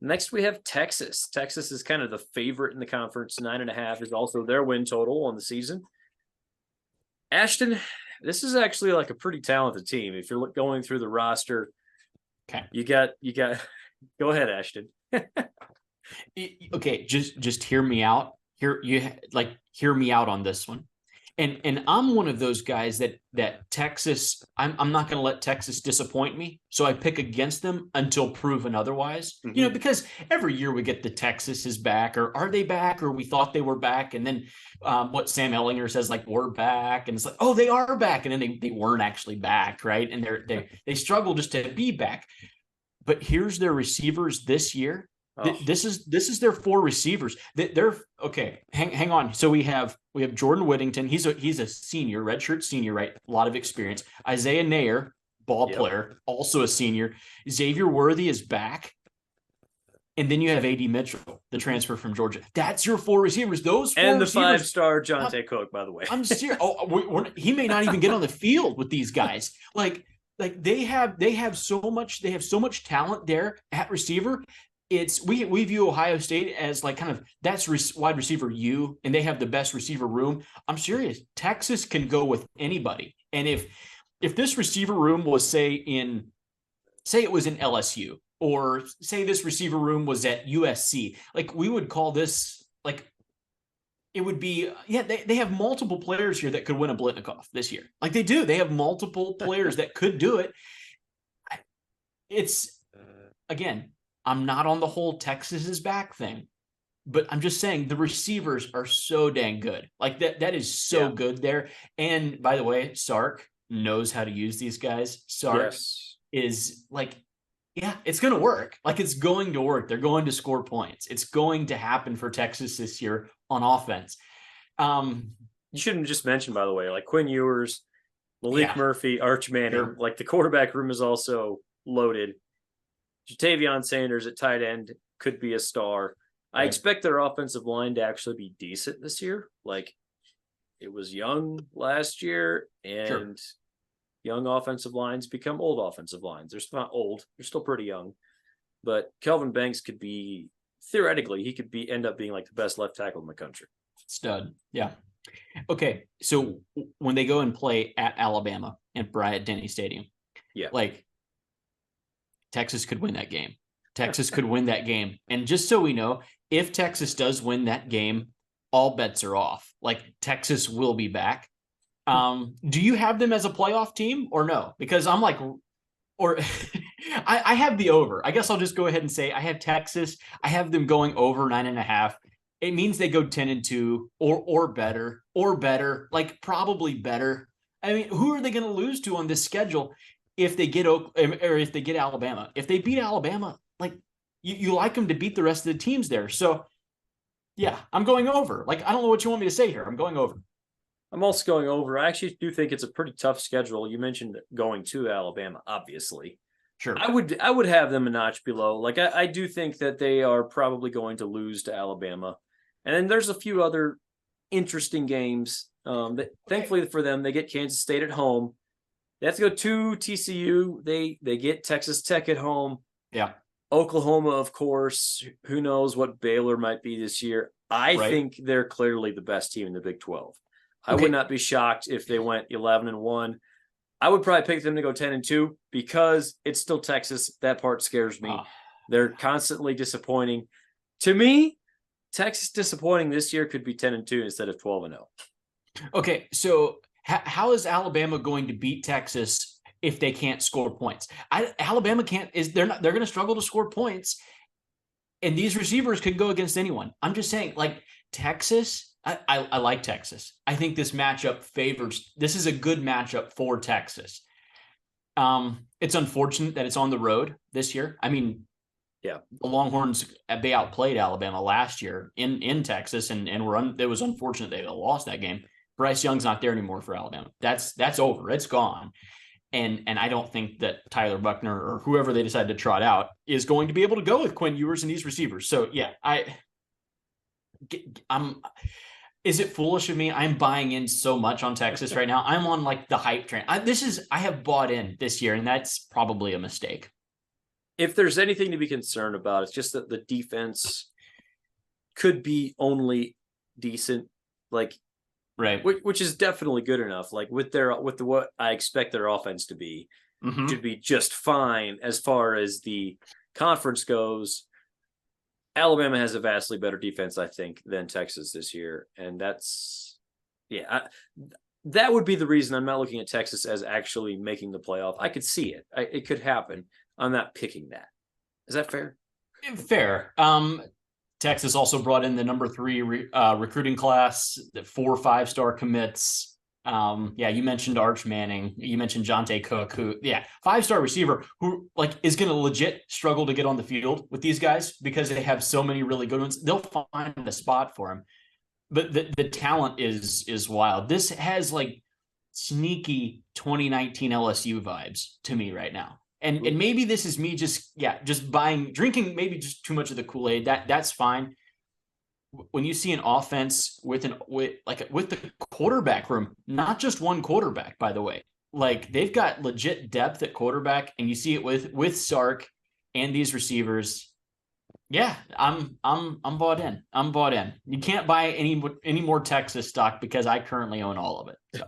Next, we have Texas. Texas is kind of the favorite in the conference. 9.5 is also their win total on the season. Ashton, this is actually like a pretty talented team. If you're going through the roster, okay, you got. Go ahead, Ashton. Okay, just hear me out. Hear me out on this one. And I'm one of those guys that Texas, I'm not going to let Texas disappoint me. So I pick against them until proven otherwise. Mm-hmm. Because every year we get the Texas is back, or are they back, or we thought they were back. And then what Sam Ellinger says, like, we're back. And it's like, oh, they are back. And then they weren't actually back, right? And they struggle just to be back. But here's their receivers this year. Oh. This is their 4 receivers. They're okay. Hang on. So we have Jordan Whittington. He's a senior, redshirt senior, right? A lot of experience. Isaiah Nair, ball player, also a senior. Xavier Worthy is back. And then you have A.D. Mitchell, the transfer from Georgia. That's your 4 receivers. Those 4 and the receivers, 5-star Jonte Cook, by the way. I'm serious. He may not even get on the field with these guys. Like they have so much talent there at receiver. We view Ohio State as like kind of that's wide receiver U, and they have the best receiver room. I'm serious. Texas can go with anybody, and if this receiver room was say it was in LSU, or say this receiver room was at USC, like we would call this like it would be they have multiple players here that could win a Blitnikoff this year. Like they do. They have multiple players that could do it. It's again. I'm not on the whole Texas is back thing, but I'm just saying the receivers are so dang good. Like that is so good there. And by the way, Sark knows how to use these guys. Sark is like, it's going to work. Like it's going to work. They're going to score points. It's going to happen for Texas this year on offense. You shouldn't just mention, by the way, like Quinn Ewers, Malik Murphy, Arch Manning, like the quarterback room is also loaded. Jatavion Sanders at tight end could be a star. I expect their offensive line to actually be decent this year. Like it was young last year, and young offensive lines become old offensive lines. They're not old. They're still pretty young. But Kelvin Banks could be, theoretically, he could end up being like the best left tackle in the country. Stud. Yeah. Okay. So when they go and play at Alabama and Bryant-Denny Stadium, like Texas could win that game. Texas could win that game. And just so we know, if Texas does win that game, all bets are off. Like Texas will be back. Do you have them as a playoff team or no? Because I'm like, or I have the over. I guess I'll just go ahead and say I have Texas. I have them going over 9.5. It means they go 10-2 or better, like probably better. I mean, who are they going to lose to on this schedule? If they get Alabama, if they beat Alabama, like you like them to beat the rest of the teams there. So yeah, I'm going over. Like, I don't know what you want me to say here. I'm going over. I'm also going over. I actually do think it's a pretty tough schedule. You mentioned going to Alabama, obviously. Sure. I would have them a notch below. Like I do think that they are probably going to lose to Alabama. And then there's a few other interesting games. Thankfully for them, they get Kansas State at home. They have to go to TCU. They get Texas Tech at home. Yeah. Oklahoma, of course. Who knows what Baylor might be this year. I think they're clearly the best team in the Big 12. I would not be shocked if they went 11-1. I would probably pick them to go 10-2 because it's still Texas. That part scares me. They're constantly disappointing. To me, Texas disappointing this year could be 10-2 instead of 12-0. Okay, so how is Alabama going to beat Texas if they can't score points? Alabama can't. They're going to struggle to score points, and these receivers could go against anyone. I'm just saying, like Texas. I like Texas. I think this matchup favors. This is a good matchup for Texas. It's unfortunate that it's on the road this year. I mean, the Longhorns, they outplayed Alabama last year in Texas, and it was unfortunate they lost that game. Bryce Young's not there anymore for Alabama. That's over. It's gone. And I don't think that Tyler Buckner or whoever they decide to trot out is going to be able to go with Quinn Ewers and these receivers. So yeah, I'm. Is it foolish of me? I'm buying in so much on Texas right now. I'm on like the hype train. I have bought in this year, and that's probably a mistake. if there's anything to be concerned about, it's just that the defense could be only decent, like right, which is definitely good enough. Like with what I expect their offense to be, should be just fine as far as the conference goes. Alabama has a vastly better defense, I think, than Texas this year, and that's that would be the reason I'm not looking at Texas as actually making the playoff. I could see it; it could happen. I'm not picking that. Is that fair? Fair. Texas also brought in the number 3 recruiting class, the 4 5-star commits. You mentioned Arch Manning. You mentioned Jonte Cook, who, 5-star receiver who like is going to legit struggle to get on the field with these guys because they have so many really good ones. They'll find a spot for him, but the talent is wild. This has like sneaky 2019 LSU vibes to me right now. And maybe this is me just drinking maybe just too much of the Kool-Aid. That's fine. When you see an offense with the quarterback room, not just one quarterback, by the way, like they've got legit depth at quarterback, and you see it with Sark and these receivers. Yeah, I'm bought in. I'm bought in. You can't buy any more Texas stock because I currently own all of it. So.